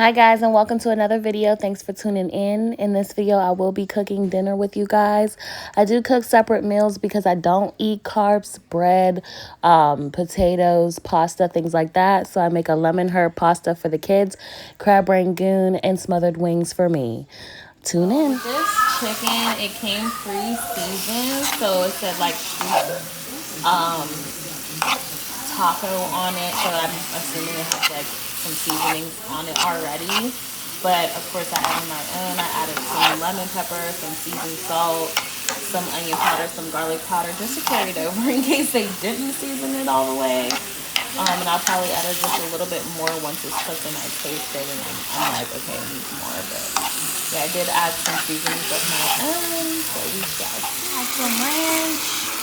Hi guys, and welcome to another video. Thanks for tuning in. In this video, I will be cooking dinner with you guys. I do cook separate meals because I don't eat carbs, bread, potatoes, pasta, things like that. So I make a lemon herb pasta for the kids, crab rangoon, and smothered wings for me. Tune in. This chicken, it came pre-seasoned, so it said like taco on it, so I'm assuming it has like some seasonings on it already. But of course I added my own. I added some lemon pepper, some seasoned salt, some onion powder, some garlic powder, just to carry it over in case they didn't season it all the way. And I'll probably add just a little bit more once it's cooked and I taste it, and I'm like, okay, I need more. But yeah, I did add some seasonings of my own. So we got some ranch.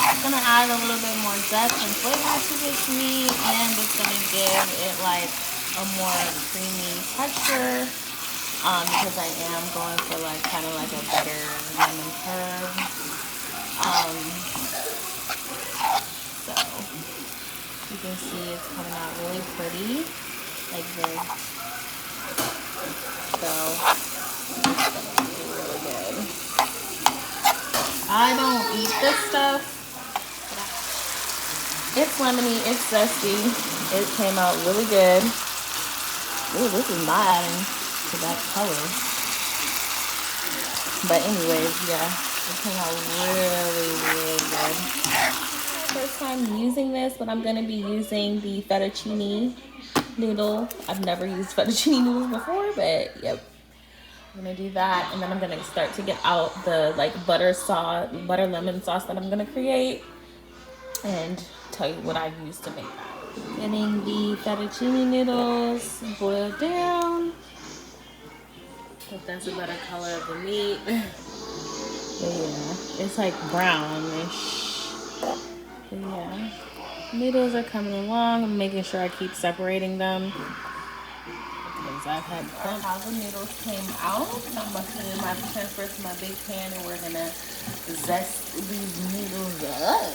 It's gonna add a little bit more depth and flavor to this meat, and it's gonna give it like a more creamy texture, because I am going for like kind of like a better lemon herb. So you can see it's coming out really pretty like this. So it's gonna be really good. I don't eat this stuff. It's lemony, it's zesty. It came out really good. Ooh, this is not adding to that color. But anyways, yeah, it came out really, really good. First time using this, but I'm gonna be using the fettuccine noodle. I've never used fettuccine noodles before, but yep. I'm gonna do that, and then I'm gonna start to get out the like butter lemon sauce that I'm gonna create, and tell you what I used to make that. Getting the fettuccine noodles boiled down. But that's a better color of the meat. But yeah, it's like brownish. But yeah, noodles are coming along. I'm making sure I keep separating them because I've had how the noodles came out. I'm gonna transfer to my big pan, and we're gonna zest these noodles up.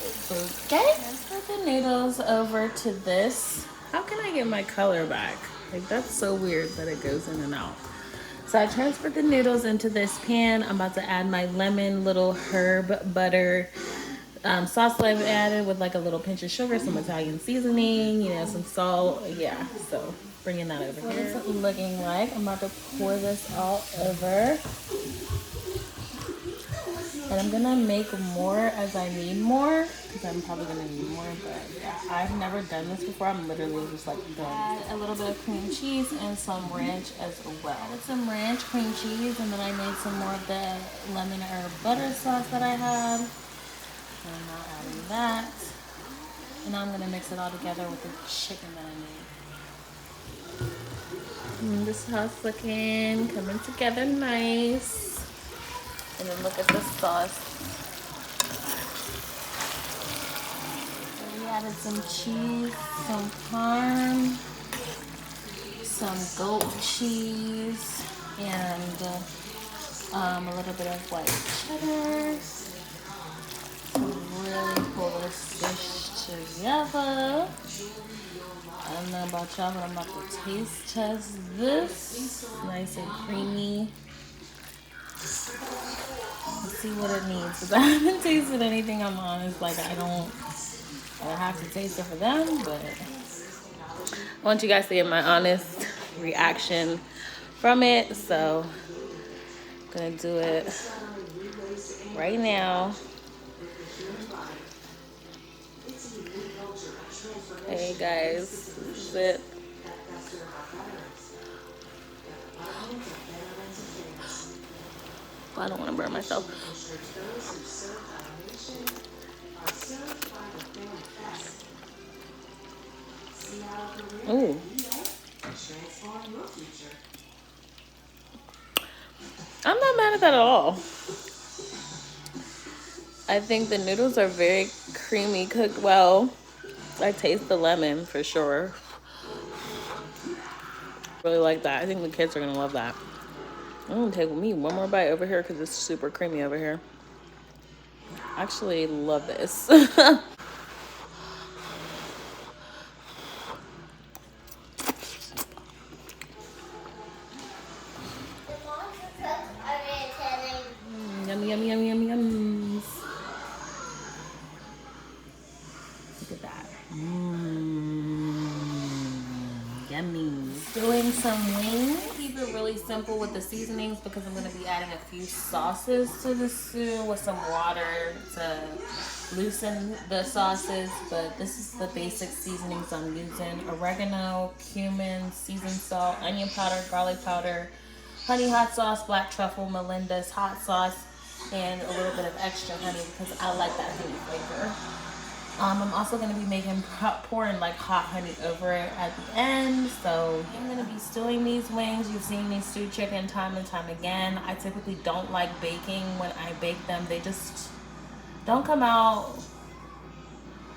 Okay, transfer the noodles over to this. How can I get my color back? Like, that's so weird that it goes in and out. So I transferred the noodles into this pan. I'm about to add my lemon little herb butter sauce that I've added with like a little pinch of sugar, some Italian seasoning, you know, some salt. Yeah, so bringing that over here. What is it looking like? I'm about to pour this all over. And I'm gonna make more as I need more, because I'm probably gonna need more, but yeah, I've never done this before. I'm literally just like add a little bit of cream cheese and some ranch as well. Added some ranch, cream cheese, and then I made some more of the lemon herb butter sauce that I had. And I'm now adding that. And now I'm gonna mix it all together with the chicken that I made. And this is how it's looking, coming together nice. And then look at the sauce. We added some cheese, some parm, some goat cheese, and a little bit of white cheddar. Really pull this dish together. I don't know about y'all, but I'm about to taste test this. Nice and creamy. Let's see what it needs, because I haven't tasted anything. I'm honest, like I don't have to taste it for them, but I want you guys to get my honest reaction from it. So I'm gonna do it right now. Hey guys, this is it. I don't want to burn myself. Ooh. I'm not mad at that at all. I think the noodles are very creamy, cooked well. I taste the lemon for sure. Really like that. I think the kids are gonna love that. I'm gonna take me one more bite over here because it's super creamy over here. I actually love this. yummy. Doing some wings. Keep it really simple with the seasonings because I'm going to be adding a few sauces to the stew with some water to loosen the sauces. But this is the basic seasonings I'm using: oregano, cumin, seasoned salt, onion powder, garlic powder, honey hot sauce, black truffle, Melinda's hot sauce, and a little bit of extra honey because I like that honey flavor. I'm also going to be pouring like hot honey over it at the end. So I'm going to be stewing these wings. You've seen me stew chicken time and time again. I typically don't like baking. When I bake them, they just don't come out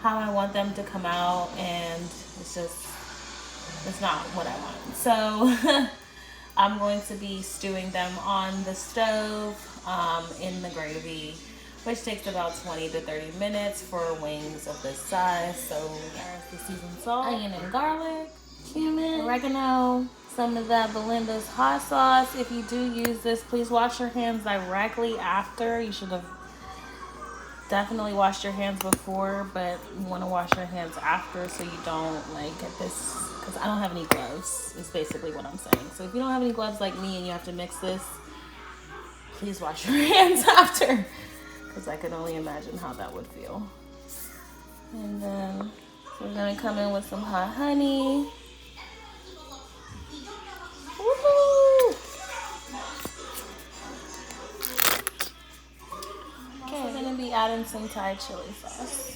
how I want them to come out, and it's not what I want. So I'm going to be stewing them on the stove in the gravy, which takes about 20 to 30 minutes for wings of this size. So there's the seasoned salt, onion and garlic, cumin, oregano, some of that Belinda's hot sauce. If you do use this, please wash your hands directly after. You should have definitely washed your hands before, but you want to wash your hands after so you don't like get this, because I don't have any gloves is basically what I'm saying. So if you don't have any gloves like me and you have to mix this, please wash your hands after, because I can only imagine how that would feel. And then we're going to come in with some hot honey. Woohoo! Okay, we're going to be adding some Thai chili sauce.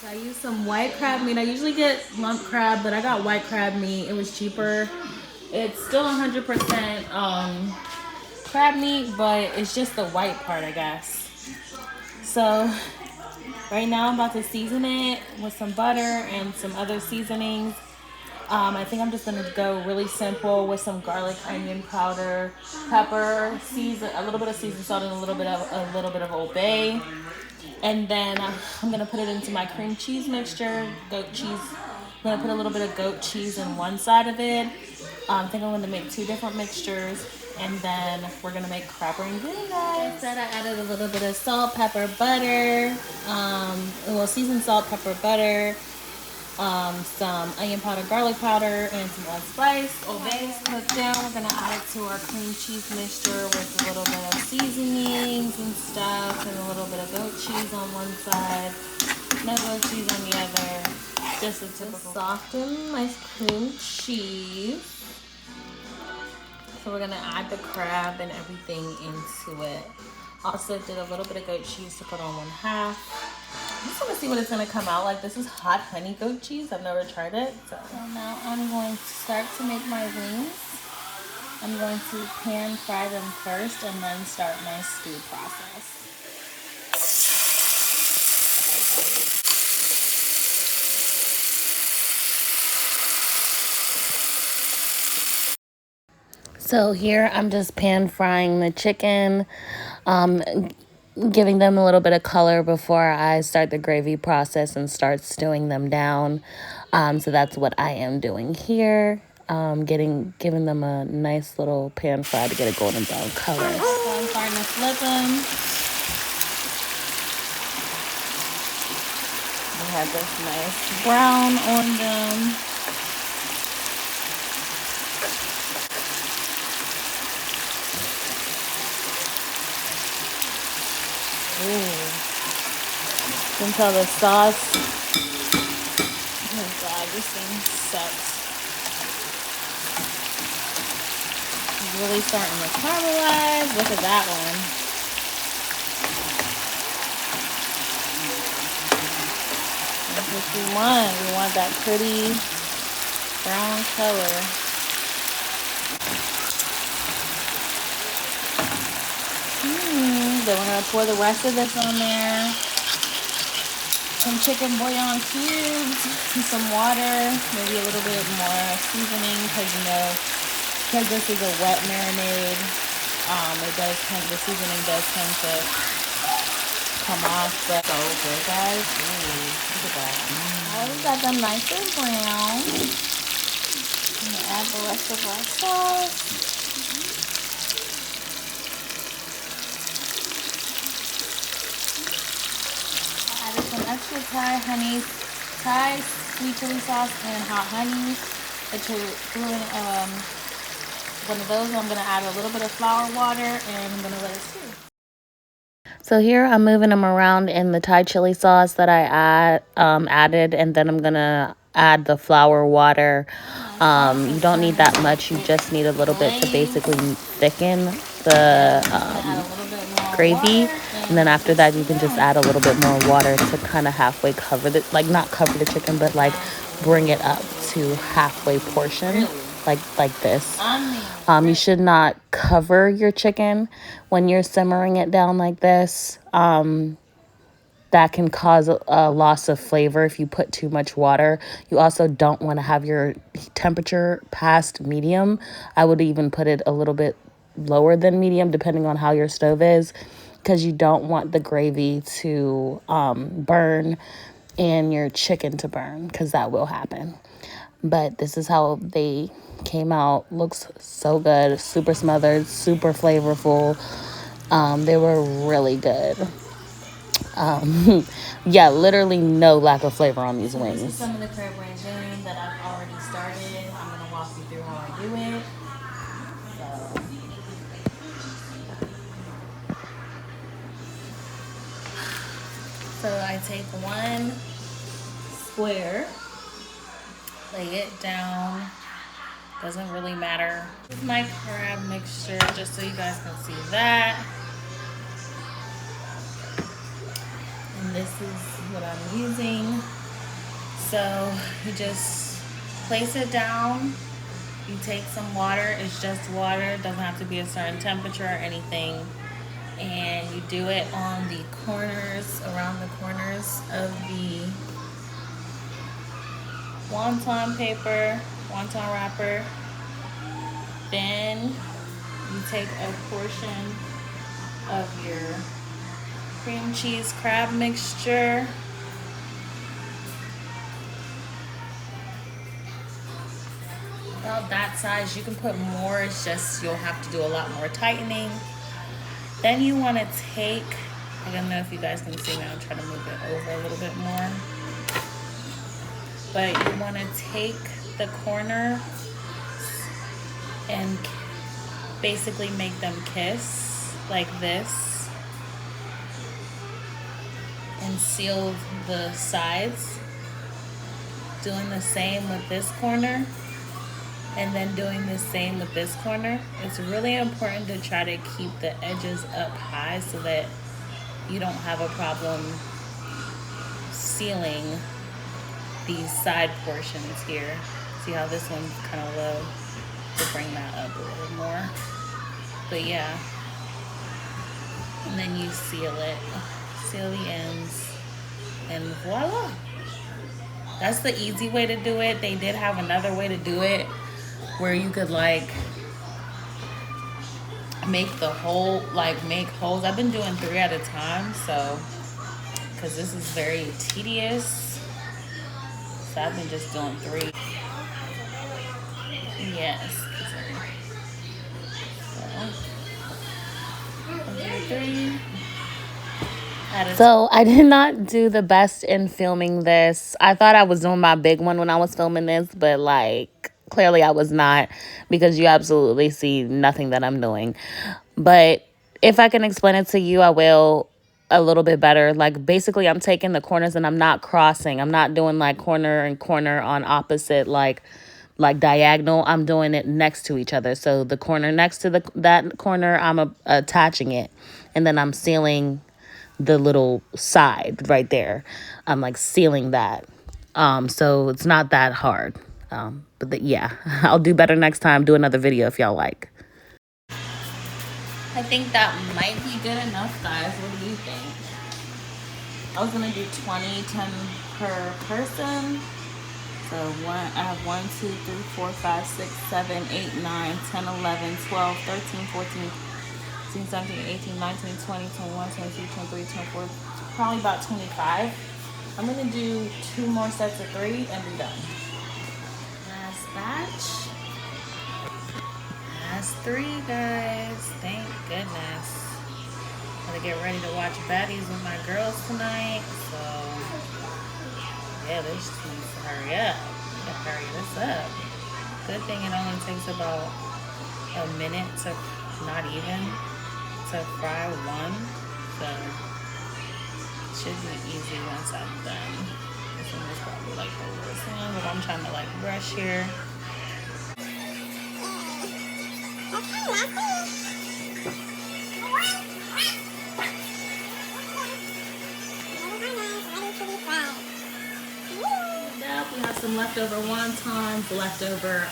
So I used some white crab meat. I usually get lump crab, but I got white crab meat. It was cheaper. It's still 100% crab meat, but it's just the white part, I guess. So right now I'm about to season it with some butter and some other seasonings. I think I'm just gonna go really simple with some garlic, onion powder, pepper, a little bit of seasoned salt, and a little bit of Old Bay. And then I'm gonna put it into my cream cheese mixture, goat cheese. I'm gonna put a little bit of goat cheese in one side of it. I think I'm gonna make 2 different mixtures, and then we're gonna make crab rangoon. Instead, I added a little bit of salt, pepper, butter, seasoned salt, pepper, butter, some onion powder, garlic powder, and some allspice. Old Bay cooked down. We're gonna add it to our cream cheese mixture with a little bit of seasonings and stuff, and a little bit of goat cheese on one side, no goat cheese on the other. Just a typical. Soften my cream cheese. So we're gonna add the crab and everything into it. Also did a little bit of goat cheese to put on 1/2. I just want to see what it's going to come out like. This is hot honey goat cheese. I've never tried it. So now I'm going to start to make my wings. I'm going to pan fry them first and then start my stew process. So here I'm just pan frying the chicken, giving them a little bit of color before I start the gravy process and start stewing them down. So that's what I am doing here, giving them a nice little pan fry to get a golden brown color. So I'm starting to flip them. They have this nice brown on them. Ooh. You can tell the sauce. Oh god, this thing sucks. It's really starting to caramelize. Look at that one. That's what we want. We want that pretty brown color. Then we're going to pour the rest of this on there. Some chicken bouillon cubes, and some water, maybe a little bit more seasoning because this is a wet marinade. The seasoning does tend to come off, but so good, guys. Ooh, look at that. Now we got them nice and brown. I'm going to add the rest of our sauce. extra Thai sweet chili sauce and hot honey. That you're doing one of those. I'm gonna add a little bit of flour, water, and I'm gonna let it stew. So here I'm moving them around in the Thai chili sauce that I added, and then I'm gonna add the flour, water. You don't need that much. You just need a little bit to basically thicken the gravy, and then after that you can just add a little bit more water to kind of halfway cover the, like not cover the chicken, but like bring it up to halfway portion, like this. You should not cover your chicken when you're simmering it down like this. That can cause a loss of flavor if you put too much water. You also don't want to have your temperature past medium. I would even put it a little bit lower than medium depending on how your stove is, because you don't want the gravy to burn and your chicken to burn, because that will happen. But this is how they came out. Looks so good. Super smothered, super flavorful. They were really good. Yeah, literally no lack of flavor on these wings. This is some of the crab rangoon that I've already started. I'm going to walk you through how I do it. So I take one square, lay it down. Doesn't really matter. This is my crab mixture, just so you guys can see that. And this is what I'm using. So you just place it down. You take some water. It's just water. It doesn't have to be a certain temperature or anything. And you do it on the corners, around the corners of the wonton paper, wonton wrapper. Then you take a portion of your cream cheese crab mixture. About that size. You can put more, it's just you'll have to do a lot more tightening. Then you want to take, I don't know if you guys can see me, I'll try to move it over a little bit more. But you want to take the corner and basically make them kiss like this and seal the sides. Doing the same with this corner and then doing the same with this corner. It's really important to try to keep the edges up high so that you don't have a problem sealing these side portions here. See how this one's kind of low? To bring that up a little more. But yeah. And then you seal it. Seal the ends. And voila. That's the easy way to do it. They did have another way to do it where you could like make the whole, like make holes. I've been doing 3 at a time, so because this is very tedious. So I've been just doing 3. Yes. So I did not do the best in filming this. I thought I was doing my big one when I was filming this, but like clearly I was not, because you absolutely see nothing that I'm doing. But if I can explain it to you, I will a little bit better. Like basically I'm taking the corners and I'm not crossing. I'm not doing like corner and corner on opposite like diagonal. I'm doing it next to each other. So the corner next to that corner, I'm attaching it, and then I'm sealing the little side right there. I'm like sealing that. So it's not that hard. Yeah, I'll do better next time. Do another video if y'all like. I think that might be good enough, guys. What do you think? I was gonna do 20, 10 per person. So I have 1, 2, 3, 4, 5, 6, 7, 8, 9, 10, 11, 12, 13, 14, 16, 17, 18, 19, 20, 21, 22, 23, 24, probably about 25. I'm gonna do 2 more sets of 3 and be done. Last batch. Last 3, guys. Thank goodness. Gotta get ready to watch Baddies with my girls tonight, so Yeah, this needs to hurry up. You gotta hurry this up. Good thing it only takes about a minute to, not even, to fry one. So it should be easy once I'm done. This one is probably like the worst one, but I'm trying to like rush here. We have some leftover wontons, leftover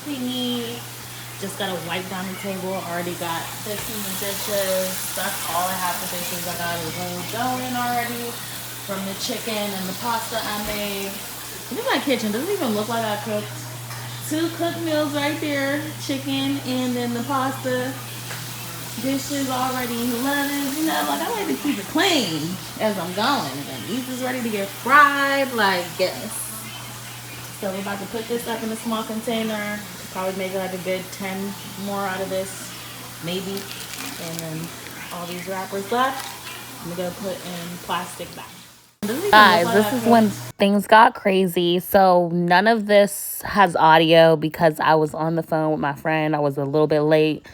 thingy. Just gotta wipe down the table. Already got this in the dishes. That's all I have for dishes. I got it all going already from the chicken and the pasta I made. Look at my kitchen. Doesn't even look like I cooked. 2 cooked meals right there. Chicken and then the pasta. Dishes already loaded. You know, like I like to keep it clean as I'm going. And these is ready to get fried. Like, yes. So we're about to put this up in a small container. Probably make like a good 10 more out of this, maybe. And then all these wrappers left, I'm gonna put in plastic bags. Guys, this is when things got crazy. So none of this has audio because I was on the phone with my friend. I was a little bit late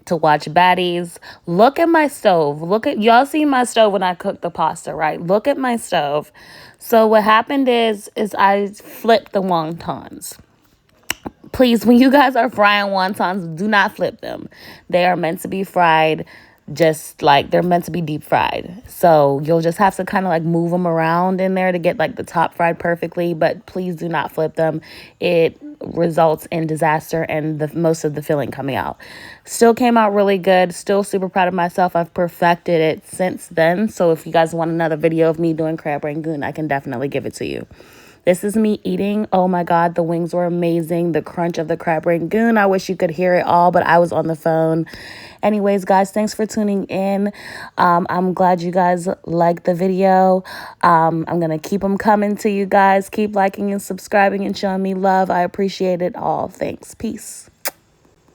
to watch Baddies. Look at my stove. Look at, y'all see my stove when I cook the pasta, right? Look at my stove. So what happened is I flipped the wontons. Please, when you guys are frying wontons, do not flip them. They are meant to be fried just like they're meant to be deep fried. So you'll just have to kind of like move them around in there to get like the top fried perfectly, but please do not flip them. It results in disaster and most of the filling coming out. Still came out really good. Still super proud of myself. I've perfected it since then. So if you guys want another video of me doing crab rangoon, I can definitely give it to you. This is me eating. Oh my God, the wings were amazing. The crunch of the crab rangoon. I wish you could hear it all, but I was on the phone. Anyways, guys, thanks for tuning in. I'm glad you guys liked the video. I'm going to keep them coming to you guys. Keep liking and subscribing and showing me love. I appreciate it all. Thanks. Peace.